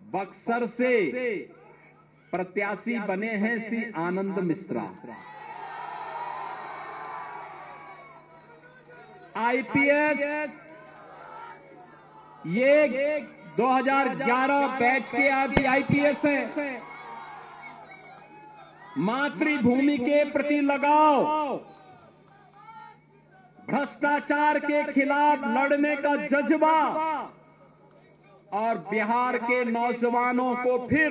बक्सर से प्रत्याशी बने हैं श्री आनंद मिश्रा। आईपीएस ये 2011 बैच के आईपीएस हैं। मातृभूमि के प्रति लगाव, भ्रष्टाचार के खिलाफ लड़ने का जज्बा और बिहार के नौजवानों को फिर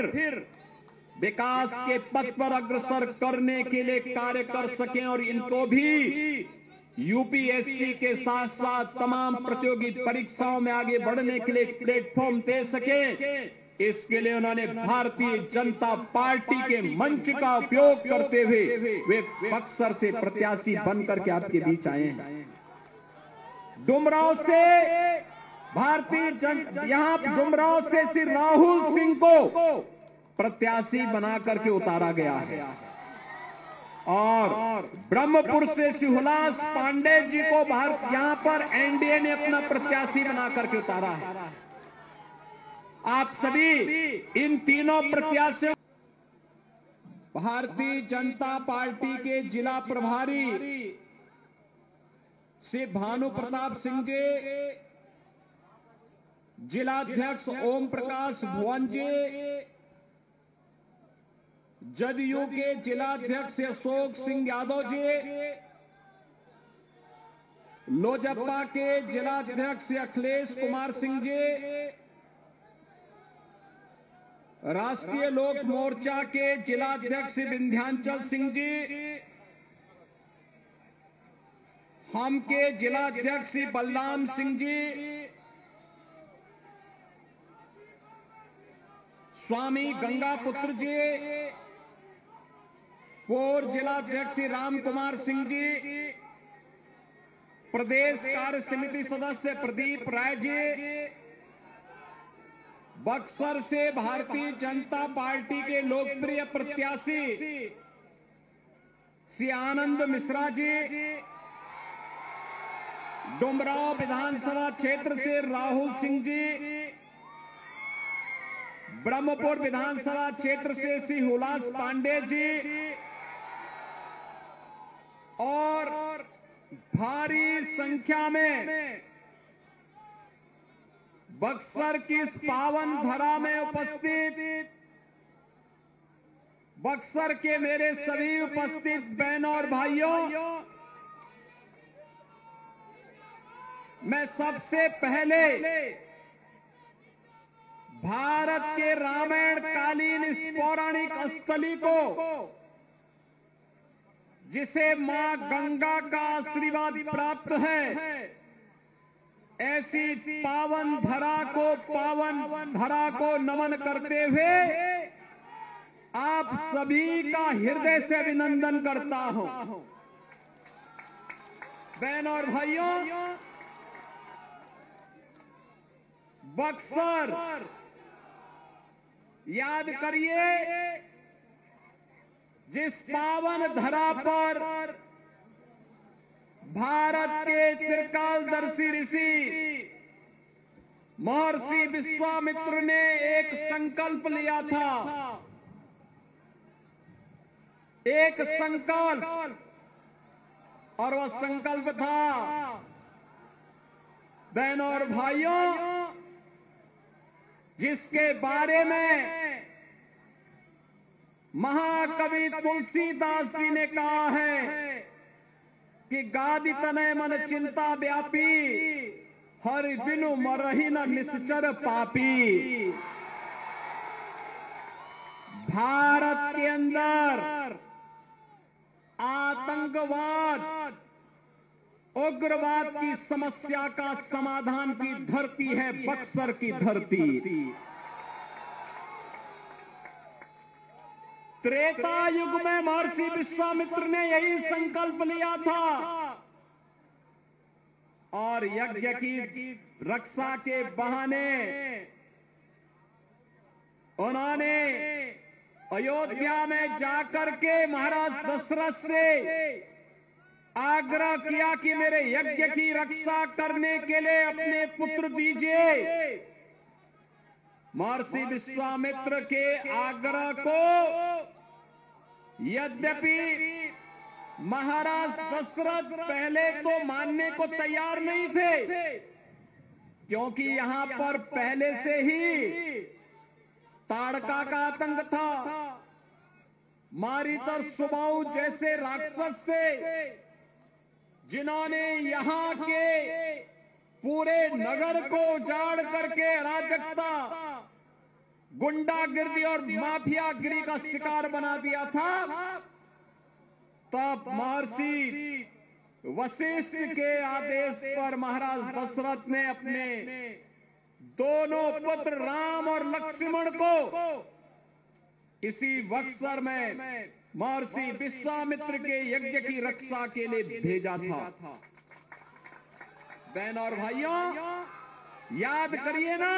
विकास के पथ पर अग्रसर करने के लिए कार्य कर सकें और इनको भी यूपीएससी के साथ साथ तमाम प्रतियोगी परीक्षाओं में आगे बढ़ने के लिए प्लेटफॉर्म दे सके, इसके लिए उन्होंने भारतीय जनता पार्टी के मंच का उपयोग करते हुए वे बक्सर से प्रत्याशी बनकर के आपके बीच आए हैं। डुमरांव से यहां डुमरांव से श्री राहुल सिंह को प्रत्याशी बनाकर के उतारा गया है और ब्रह्मपुर से श्री हुलास पांडे जी को यहां पर एनडीए ने अपना प्रत्याशी बनाकर के उतारा है। आप सभी इन तीनों प्रत्याशियों, भारतीय जनता पार्टी के जिला प्रभारी श्री भानु प्रताप सिंह जी, जिलाध्यक्ष ओम प्रकाश भुवन जी, जदयू के जिलाध्यक्ष अशोक सिंह यादव जी, लोजपा के जिलाध्यक्ष अखिलेश कुमार सिंह जी, राष्ट्रीय लोक मोर्चा के जिलाध्यक्ष विंध्याचल सिंह जी, हम के जिलाध्यक्ष बलराम सिंह जी, स्वामी गंगापुत्र जी, पूर्व जिलाध्यक्ष राम कुमार सिंह जी, प्रदेश कार्य समिति सदस्य प्रदीप राय जी, बक्सर से भारतीय जनता पार्टी के लोकप्रिय प्रत्याशी श्री आनंद मिश्रा जी, डुमरांव विधानसभा क्षेत्र से राहुल सिंह जी, ब्रह्मपुर विधानसभा क्षेत्र से श्री हुलास पांडे जी और भारी संख्या में बक्सर की इस पावन धरा में उपस्थित बक्सर के मेरे सभी उपस्थित बहनों और भाइयों, मैं सबसे पहले भारत के रामायण कालीन इस पौराणिक स्थली को, जिसे मां गंगा का आशीर्वाद प्राप्त है, ऐसी पावन धरा को नमन करते हुए आप सभी का हृदय से अभिनंदन करता हूं। बहनों और भाइयों, बक्सर याद करिए, जिस पावन धरा पर भारत के त्रिकालदर्शी ऋषि महर्षि विश्वामित्र ने एक संकल्प लिया था, एक संकल्प, और वह संकल्प था, बहनों और भाइयों, जिसके बारे में महाकवि तुलसीदास जी ने कहा है कि गादि तनय मन चिंता व्यापी, हरि बिनु मरहि न निश्चर पापी। भारत के अंदर आतंकवाद, उग्रवाद की समस्या का समाधान की धरती है बक्सर की धरती। त्रेता युग में महर्षि विश्वामित्र ने यही संकल्प लिया था और यज्ञ की रक्षा के बहाने उन्होंने अयोध्या में जाकर के महाराज दशरथ से आग्रह किया कि मेरे यज्ञ की रक्षा करने के लिए अपने पुत्र दीजिए। महर्षि विश्वामित्र के आग्रह को यद्यपि महाराज दशरथ पहले तो मानने को तैयार नहीं थे, क्योंकि यहां पर पहले से ही ताड़का का आतंक था। मारीच और सुबाहु जैसे राक्षस थे जिन्होंने यहां के पूरे नगर को उजाड़ करके अराजकता, गुंडागिरी और माफियागिरी का शिकार बना दिया था। तब महर्षि वशिष्ठ के आदेश पर महाराज दशरथ ने अपने दोनों पुत्र राम और लक्ष्मण को इसी बक्सर में महर्षि विश्वामित्र के यज्ञ की रक्षा के लिए भेजा था। बहन और भाइयों, याद करिए ना,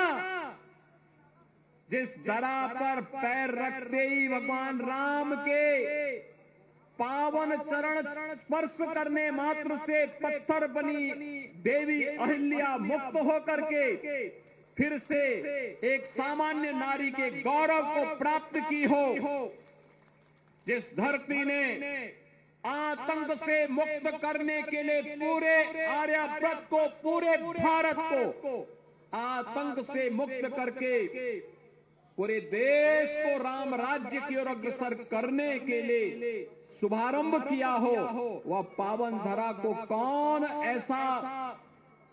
जिस धरा पर पैर रखते ही भगवान राम के पावन चरण स्पर्श करने मात्र से पत्थर बनी देवी अहिल्या मुक्त होकर के फिर से एक सामान्य नारी के गौरव को प्राप्त की हो, जिस धरती ने आतंक से मुक्त करने के लिए पूरे आर्यव्रत को, पूरे भारत को आतंक से मुक्त करके पूरे देश को राम राज्य की ओर अग्रसर करने के लिए शुभारंभ किया हो, वह पावन धरा को कौन ऐसा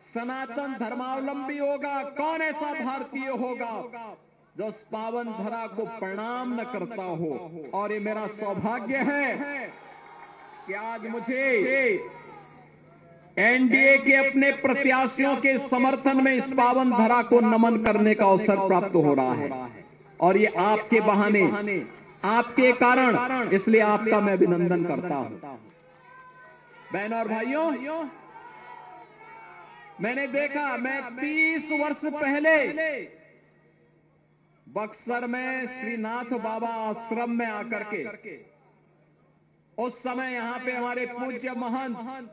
सनातन धर्मावलंबी होगा, कौन ऐसा भारतीय होगा जो उस पावन धरा को प्रणाम न करता हो। और ये मेरा सौभाग्य है कि आज मुझे एनडीए के अपने प्रत्याशियों के समर्थन में इस पावन धरा को नमन करने का अवसर प्राप्त हो रहा है, और ये आपके बहाने, आपके कारण, इसलिए आपका मैं अभिनंदन करता हूं। बहन और भाइयों, मैंने देखा, मैं 30 वर्ष पहले बक्सर में श्रीनाथ बाबा आश्रम में आकर के, उस समय यहां पे हमारे पूज्य महंत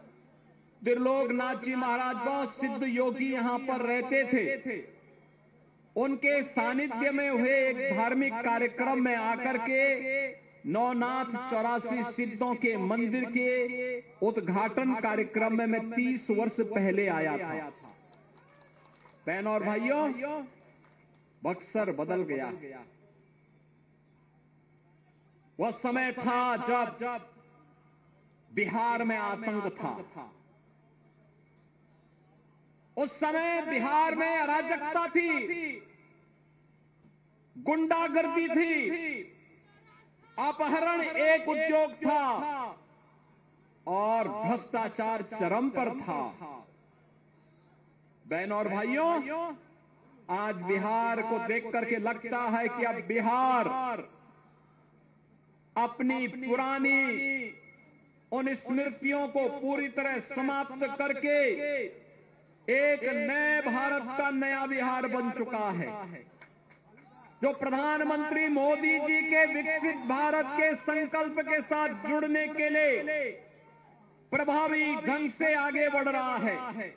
त्रिलोकनाथ जी महाराज, बहुत सिद्ध योगी यहां पर रहते थे। उनके सानिध्य में हुए एक धार्मिक कार्यक्रम में आकर के नवनाथ 84 सिद्धों के मंदिर के उद्घाटन कार्यक्रम में मैं 30 वर्ष पहले आया था। बहन और भाइयों, बक्सर बदल गया। वह समय था जब बिहार में आतंक था। उस समय बिहार में अराजकता थी, गुंडागर्दी थी, अपहरण एक उद्योग था और भ्रष्टाचार चरम पर था। बहन और भाइयों, आज बिहार को देख करके लगता है कि अब बिहार अपनी पुरानी उन स्मृतियों को पूरी तरह समाप्त करके एक नए भारत का नया बिहार बन चुका है, जो प्रधानमंत्री मोदी जी के विकसित भारत के संकल्प के साथ जुड़ने के लिए प्रभावी ढंग से आगे बढ़ रहा है।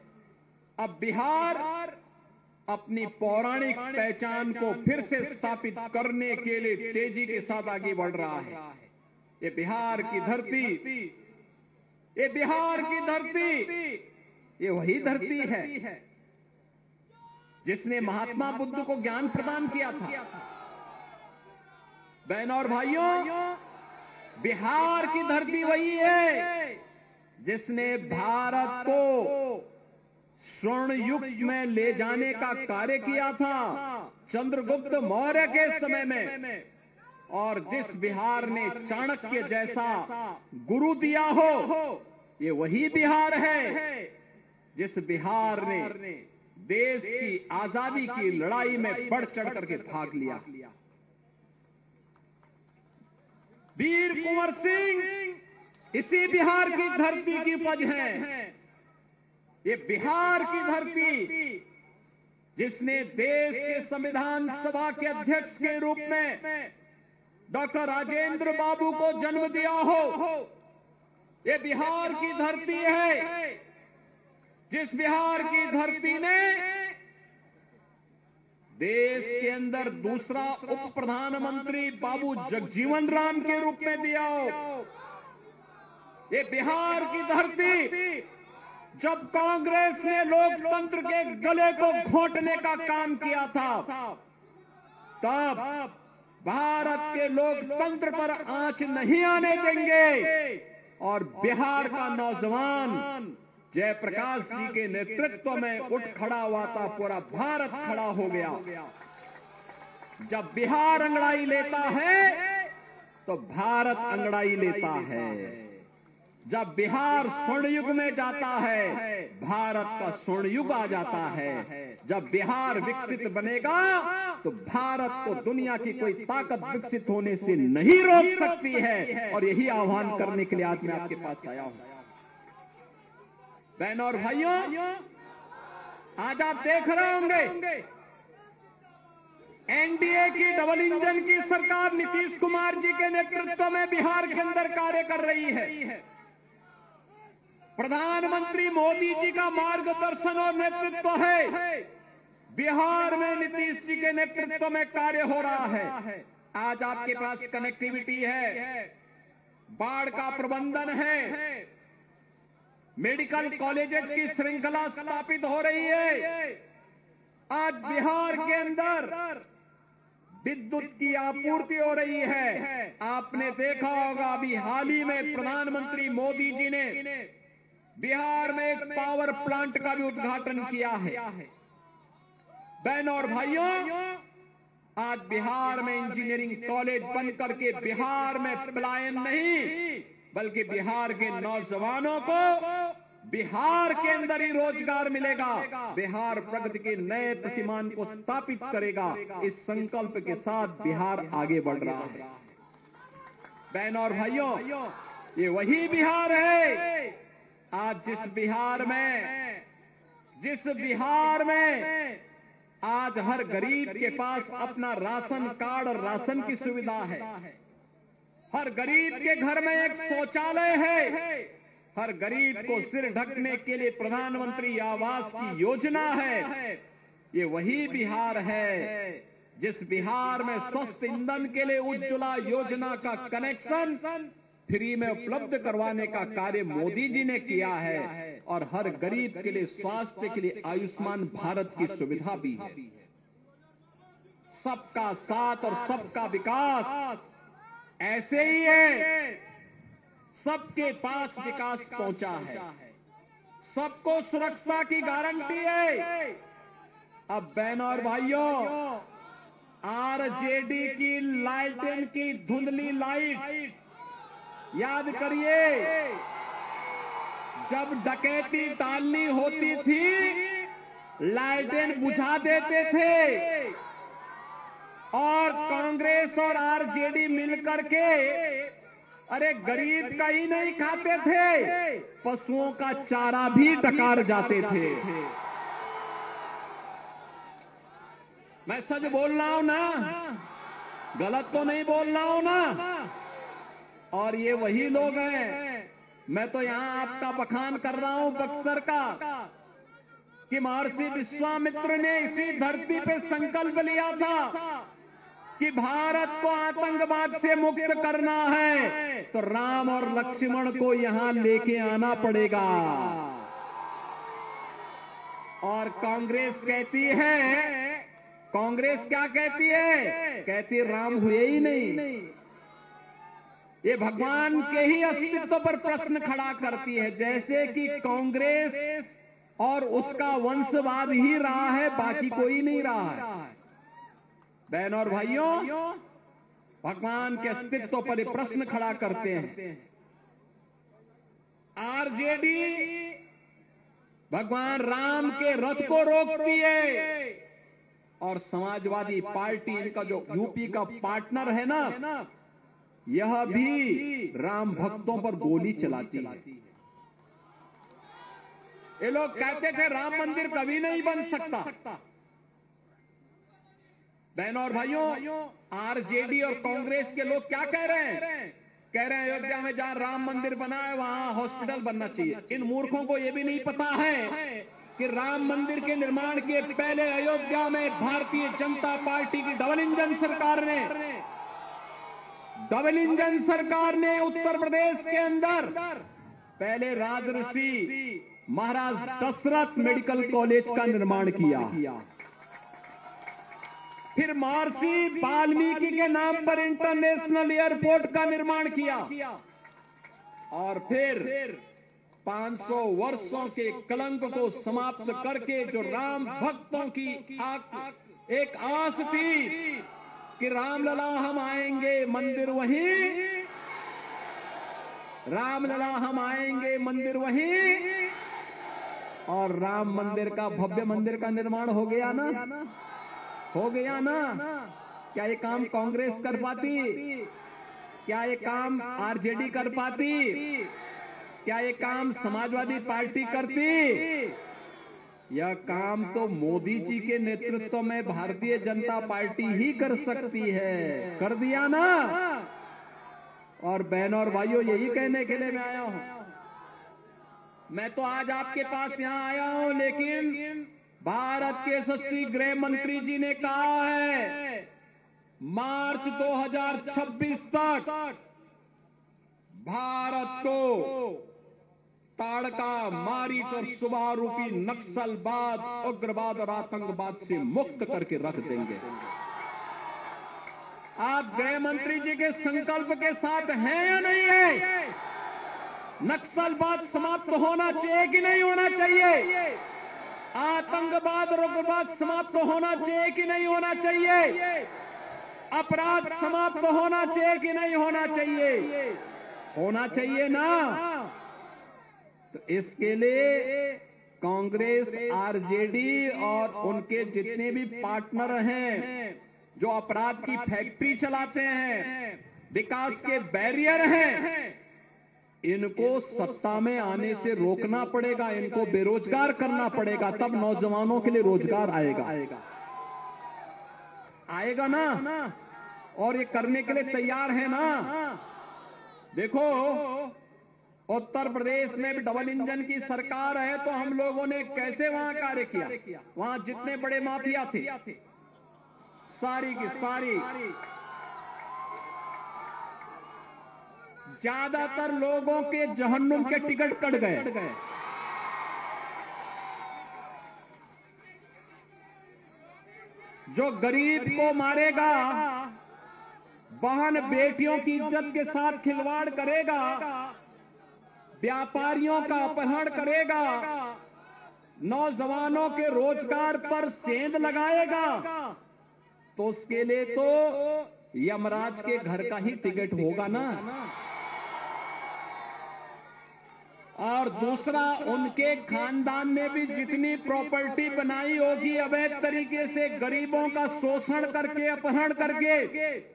अब बिहार अपनी पौराणिक पहचान को फिर से स्थापित करने के लिए तेजी के साथ आगे बढ़ रहा है। ये बिहार की धरती, ये बिहार की धरती, ये वही धरती है जिसने महात्मा बुद्ध को ज्ञान प्रदान किया था। बहन और भाइयों, बिहार की धरती वही है जिसने भारत को स्वर्ण युग में ले जाने का कार्य किया था चंद्रगुप्त मौर्य के समय में, और जिस बिहार ने चाणक्य जैसा गुरु दिया हो, ये वही बिहार है जिस बिहार ने देश की आजादी की लड़ाई में बढ़ चढ़ करके भाग लिया। वीर कुंवर सिंह इसी बिहार की धरती की उपज है। ये बिहार की धरती जिसने देश के संविधान सभा के अध्यक्ष के रूप में डॉक्टर राजेंद्र बाबू को जन्म दिया हो, ये बिहार की धरती है जिस बिहार की धरती ने देश के अंदर दूसरा उप प्रधानमंत्री बाबू जगजीवन राम के रूप में दिया हो। ये बिहार की धरती जब कांग्रेस ने लोकतंत्र के गले को घोंटने का काम किया था, तब भारत के लोकतंत्र पर आंच नहीं आने देंगे और बिहार का नौजवान जयप्रकाश जी के नेतृत्व में उठ खड़ा हुआ था, पूरा भारत खड़ा हो गया। जब बिहार अंगड़ाई लेता है तो भारत अंगड़ाई लेता है। जब बिहार स्वर्ण युग में जाता है, भारत का स्वर्ण युग आ जाता है। जब बिहार विकसित बनेगा तो भारत को दुनिया की कोई ताकत विकसित होने से नहीं रोक सकती है। और यही आह्वान करने के लिए आज मैं आपके पास आया हूं। बहनों और भाइयों, आज आप देख रहे होंगे एनडीए की डबल इंजन की सरकार नीतीश कुमार जी के नेतृत्व में बिहार के अंदर कार्य कर रही है। प्रधानमंत्री मोदी जी का मार्गदर्शन और नेतृत्व है। बिहार में नीतीश जी के नेतृत्व में कार्य हो रहा है। आज आपके पास कनेक्टिविटी है, बाढ़ का प्रबंधन है, मेडिकल कॉलेजेस की श्रृंखला स्थापित हो रही है। आज बिहार के अंदर विद्युत की आपूर्ति हो रही है। आपने देखा होगा अभी हाल ही में प्रधानमंत्री मोदी जी ने बिहार में एक पावर प्लांट का भी उद्घाटन किया है। बहनों और भाइयों, आज बिहार में इंजीनियरिंग कॉलेज बन करके बिहार में पलायन नहीं, बल्कि बिहार के नौजवानों को बिहार के अंदर ही रोजगार मिलेगा। बिहार प्रगति के नए प्रतिमान को स्थापित करेगा। इस संकल्प के साथ बिहार आगे बढ़ रहा है। बहनों और भाइयों, ये वही बिहार है आज जिस बिहार में आज हर गरीब के पास अपना राशन कार्ड और राशन की सुविधा है। हर गरीब के घर में एक शौचालय है। हर गरीब को सिर ढकने के लिए प्रधानमंत्री आवास की योजना है। ये वही बिहार है जिस बिहार में स्वस्थ ईंधन के लिए उज्ज्वला योजना का कनेक्शन फ्री में उपलब्ध करवाने का कार्य मोदी जी ने किया है। और हर गरीब के लिए स्वास्थ्य के लिए आयुष्मान भारत की सुविधा भी है। सबका साथ और सबका विकास ऐसे ही है। सबके पास विकास पहुंचा है, सबको सुरक्षा की गारंटी है। अब बहनों और भाइयों, आरजेडी की लालटेन की धुंधली लाइट याद करिए, जब डकैती डालनी होती थी लालटेन बुझा देते थे और कांग्रेस और आरजेडी मिलकर के अरे गरीब का ही नहीं खाते थे, पशुओं का चारा भी डकार जाते थे। मैं सच बोल रहा हूं ना, गलत तो नहीं बोल रहा हूं ना। और ये वही लोग हैं, मैं तो यहां आपका बखान कर रहा हूं बक्सर का, कि महर्षि विश्वामित्र ने इसी धरती पे संकल्प लिया था कि भारत को आतंकवाद से मुक्त करना है तो राम और लक्ष्मण को यहां लेके आना पड़ेगा। और कांग्रेस कहती है, कांग्रेस क्या कहती है? कहती राम हुए ही नहीं। ये भगवान के ही अस्तित्व पर प्रश्न खड़ा करती है, जैसे कि कांग्रेस और उसका वंशवाद ही रहा है, बाकी कोई नहीं रहा है। बहनों और भाइयों, भगवान के अस्तित्व पर ये प्रश्न खड़ा करते हैं। आरजेडी भगवान राम के रथ को रोकती है और समाजवादी पार्टी, इनका जो यूपी का पार्टनर है ना, यह भी राम भक्तों पर गोली चलाती है। ये लोग कहते थे राम मंदिर कभी नहीं बन सकता। बहनों और भाइयों, आरजेडी और कांग्रेस के लोग क्या कह रहे हैं? कह रहे हैं अयोध्या में जहां राम मंदिर बना है वहां हॉस्पिटल बनना चाहिए। इन मूर्खों को यह भी नहीं पता है कि राम मंदिर के निर्माण के पहले अयोध्या में भारतीय जनता पार्टी की डबल इंजन सरकार ने उत्तर प्रदेश के अंदर पहले राजर्षि महाराज दशरथ मेडिकल कॉलेज का निर्माण किया, फिर महर्षि वाल्मीकि के नाम पर इंटरनेशनल एयरपोर्ट का निर्माण किया, और फिर 500 वर्षों के कलंक को समाप्त करके जो राम भक्तों की एक आस थी कि रामलला हम आएंगे मंदिर वहीं, रामलला हम आएंगे मंदिर वहीं, और राम मंदिर का भव्य मंदिर का निर्माण हो गया ना, हो गया ना। क्या ये काम कांग्रेस कर पाती? क्या ये काम आरजेडी कर पाती? क्या ये काम समाजवादी पार्टी करती? यह काम तो मोदी जी के नेतृत्व में भारतीय जनता पार्टी ही कर सकती है। कर दिया ना। और बहनों और भाइयों, यही कहने के लिए मैं आया हूं। मैं तो आज आपके पास यहां आया हूं, लेकिन भारत के यशस्वी गृह मंत्री जी ने कहा है मार्च 2026 तक भारत को ताड़का, मारीच और सुबह रूपी नक्सलवाद, उग्रवाद और आतंकवाद से मुक्त करके रख देंगे। आप गृह मंत्री जी के संकल्प के साथ हैं या नहीं है? नक्सलवाद समाप्त होना चाहिए कि नहीं होना चाहिए? आतंकवाद और उग्रवाद समाप्त होना चाहिए कि नहीं होना चाहिए? अपराध समाप्त होना चाहिए कि नहीं होना चाहिए? होना चाहिए ना। तो इसके लिए कांग्रेस, आरजेडी और उनके जितने भी पार्टनर हैं जो अपराध की फैक्ट्री चलाते हैं, विकास के बैरियर हैं, इनको सत्ता में आने से रोकना पड़ेगा, इनको बेरोजगार करना पड़ेगा, तब नौजवानों के लिए रोजगार आएगा ना। और ये करने के लिए तैयार है ना। देखो, उत्तर प्रदेश में भी डबल इंजन की सरकार है, तो हम लोगों ने कैसे वहां कार्य किया। वहां जितने बड़े माफिया थे सारी की सारी, ज्यादातर लोगों के जहन्नुम के टिकट कट गए। जो गरीब को मारेगा, बहन बेटियों की इज्जत के साथ खिलवाड़ करेगा, व्यापारियों का अपहरण करेगा, नौजवानों के रोजगार पर सेंध लगाएगा, तो उसके लिए तो यमराज के घर का ही टिकट होगा ना। और दूसरा, उनके खानदान ने भी जितनी प्रॉपर्टी बनाई होगी अवैध तरीके से, गरीबों का शोषण करके, अपहरण करके,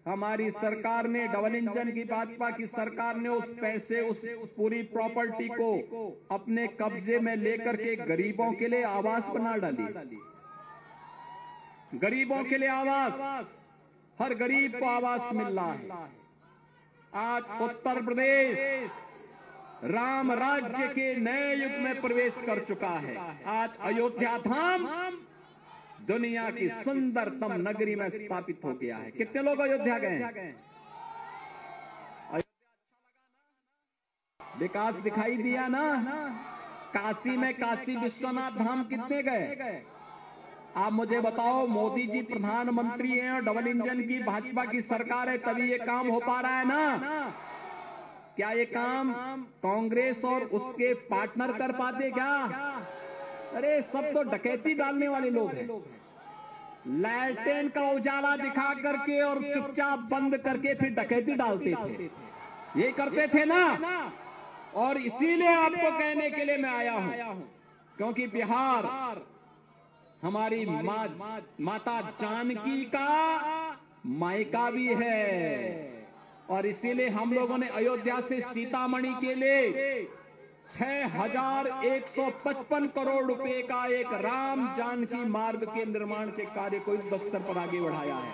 हमारी सरकार ने, डबल इंजन की भाजपा की सरकार ने उस पैसे, उस पूरी प्रॉपर्टी को अपने कब्जे में लेकर के गरीबों के लिए आवास बना डाली। गरीबों के लिए आवास, हर गरीब को आवास मिल रहा है। आज उत्तर प्रदेश राम राज्य के नए युग में प्रवेश कर चुका है। आज अयोध्या धाम दुनिया की सुंदरतम नगरी में स्थापित हो गया है। कितने लोग अयोध्या गए हैं? अयोध्या विकास दिखाई दिया ना। काशी में काशी विश्वनाथ धाम कितने गए? आप मुझे बताओ, मोदी जी प्रधानमंत्री हैं और डबल इंजन की भाजपा की सरकार है, तभी ये काम हो पा रहा है ना। क्या ये काम कांग्रेस और उसके पार्टनर कर पाते क्या? अरे सब तो डकैती डालने वाले लोग हैं। लैल्टेन का उजाला दिखा करके और चुपचाप बंद करके फिर डकैती डालते थे, ये करते थे ना। और इसीलिए आपको कहने के लिए मैं आया हूं, क्योंकि बिहार हमारी माता जानकी का मायका भी है, और इसीलिए हम लोगों ने अयोध्या से सीतामढ़ी के लिए 6155 करोड़ रुपए का एक राम जानकी मार्ग के निर्माण के कार्य को इस स्तर पर आगे बढ़ाया है।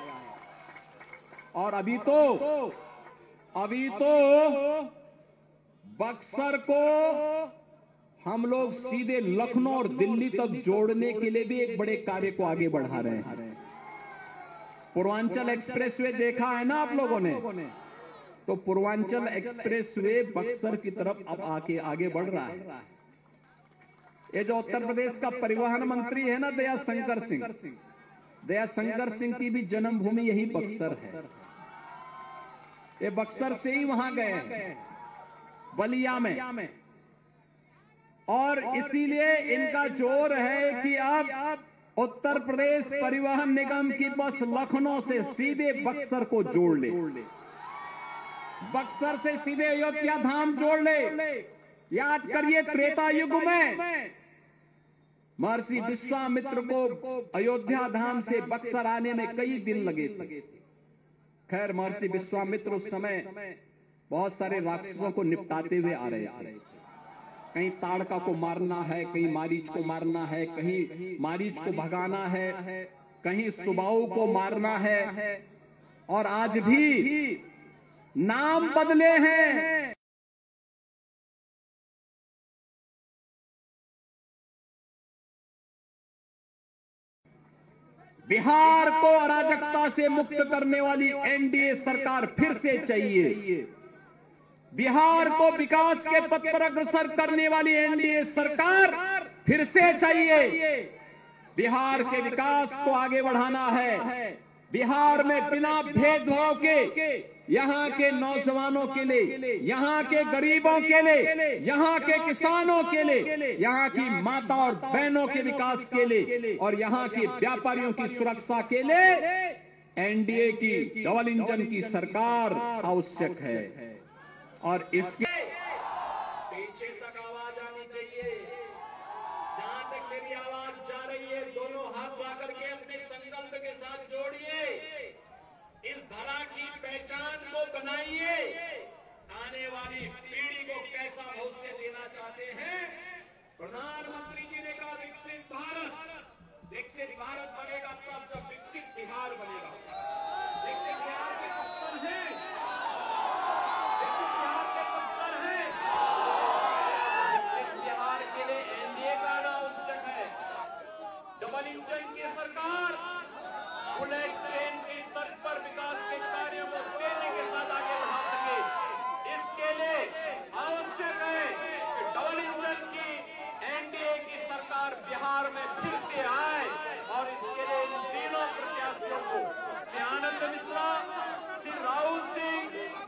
और अभी तो बक्सर को हम लोग सीधे लखनऊ और दिल्ली तक जोड़ने के लिए भी एक बड़े कार्य को आगे बढ़ा रहे हैं। पूर्वांचल एक्सप्रेसवे देखा है ना आप लोगों ने, तो पूर्वांचल एक्सप्रेसवे बक्सर की तरफ अब आगे बढ़ रहा है। ये जो उत्तर प्रदेश का परिवहन मंत्री है ना दयाशंकर सिंह की भी जन्मभूमि यही बक्सर है। ये बक्सर से ही वहां गए हैं, बलिया में, और इसीलिए इनका जोर है कि अब उत्तर प्रदेश परिवहन निगम की बस लखनऊ से सीधे बक्सर को जोड़ ले, बक्सर से सीधे अयोध्या धाम जोड़ ले। याद करिए त्रेता युग में महर्षि विश्वामित्र को अयोध्या धाम से बक्सर आने में कई दिन लगे थे। खैर महर्षि विश्वामित्र उस समय बहुत सारे राक्षसों को निपटाते हुए आ रहे थे। कहीं ताड़का को मारना है, कहीं मारीच को मारना है, कहीं मारीच को भगाना है, कहीं सुबाऊ को मारना है, और आज भी नाम बदले हैं। बिहार को अराजकता से मुक्त करने वाली एनडीए सरकार फिर से चाहिए। बिहार को विकास के पथ पर अग्रसर करने वाली एनडीए सरकार फिर से चाहिए। बिहार के विकास को आगे बढ़ाना है। बिहार में बिना भेदभाव के यहाँ के नौजवानों के लिए, यहाँ के गरीबों के लिए, यहाँ के किसानों के लिए, यहाँ की माता और बहनों के विकास के लिए और यहाँ के व्यापारियों की सुरक्षा के लिए एनडीए की डबल इंजन की सरकार आवश्यक है। और इसके पीछे तक आवाज आनी चाहिए। जहां तक मेरी आवाज जा रही है, दोनों हाथ ला करके अपने संकल्प के साथ जोड़िए। इस धरा की पहचान को बनाइए। आने वाली पीढ़ी को कैसा भविष्य देना चाहते हैं। प्रधानमंत्री जी ने कहा विकसित भारत बनेगा तब जब विकसित बिहार बनेगा। विकसित बिहार के पत्थर हैं, विकसित बिहार के पत्थर हैं। विकसित बिहार के लिए एनडीए का आना आवश्यक है। डबल इंजन की सरकार बुलेट ट्रेन की तर्ज पर विकास के कार्यों को तेजी के साथ आगे बढ़ा सके। इसके लिए आवश्यक है कि डबल इंजन की एनडीए की सरकार बिहार में फिर से आए, और इसके लिए इन तीनों प्रत्याशियों को श्री आनंद मिश्रा, श्री राहुल सिंह,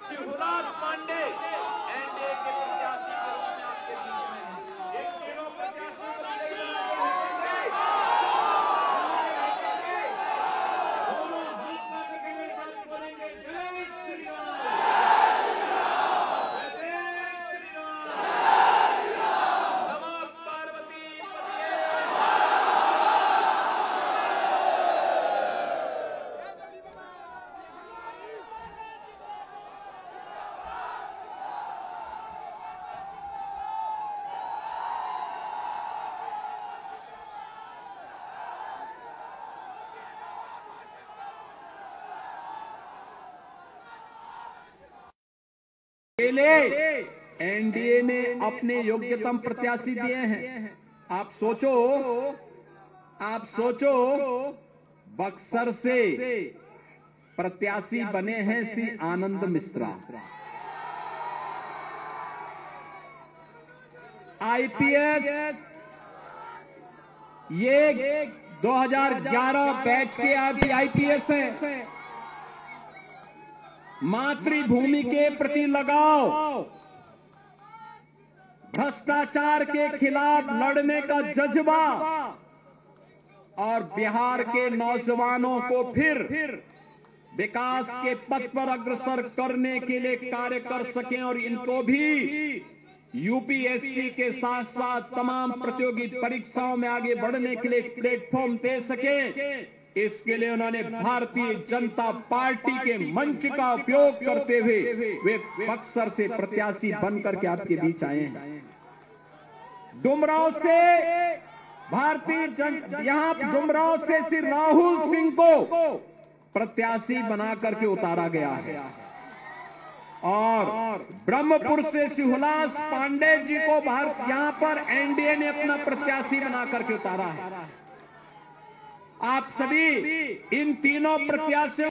श्री हुलास पांडे एनडीए के प्रत्याशी के रूप में आपके बीच में इन तीनों प्रत्याशियों को एनडीए ने अपने योग्यतम प्रत्याशी दिए हैं। आप सोचो बक्सर से प्रत्याशी बने हैं श्री आनंद मिश्रा, आईपीएस, ये 2011 बैच के आईपीएस हैं। मातृभूमि के प्रति लगाव, भ्रष्टाचार के खिलाफ लड़ने का जज्बा, और बिहार के नौजवानों को फिर विकास के पथ पर अग्रसर करने के लिए कार्य कर सकें और इनको भी यूपीएससी के साथ साथ तमाम प्रतियोगी परीक्षाओं में आगे बढ़ने के लिए प्लेटफॉर्म दे सकें। इसके लिए उन्होंने भारतीय जनता पार्टी के मंच का उपयोग करते हुए वे बक्सर से प्रत्याशी बनकर के आपके बीच आए हैं। डुमरांव से यहां डुमरांव से श्री राहुल सिंह को प्रत्याशी बना करके उतारा गया है। और ब्रह्मपुर से शिवलास पांडे जी को यहां पर एनडीए ने अपना प्रत्याशी बना करके उतारा है। आप सभी इन तीनों प्रत्याशियों